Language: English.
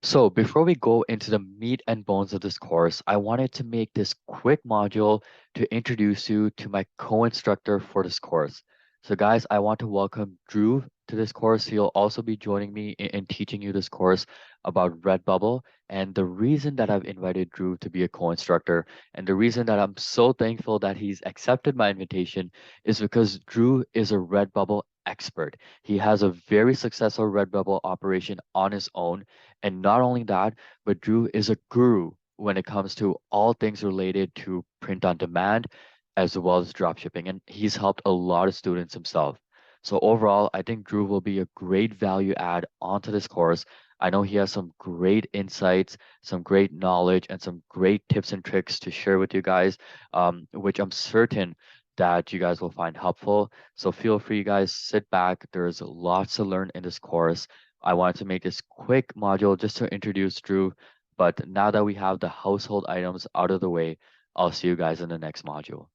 So before we go into the meat and bones of this course, I wanted to make this quick module to introduce you to my co-instructor for this course. So guys, I want to welcome Drew to this course. He'll also be joining me in teaching you this course about Redbubble. And the reason that I've invited Drew to be a co-instructor and the reason that I'm so thankful that he's accepted my invitation is because Drew is a Redbubble expert. He has a very successful Redbubble operation on his own, and not only that, but Drew is a guru when it comes to all things related to print on demand as well as dropshipping. And he's helped a lot of students himself. So overall, I think Drew will be a great value add onto this course. I know he has some great insights, some great knowledge, and some great tips and tricks to share with you guys, which I'm certain that you guys will find helpful. So feel free, guys, sit back. There's lots to learn in this course. I wanted to make this quick module just to introduce Drew, but now that we have the household items out of the way, I'll see you guys in the next module.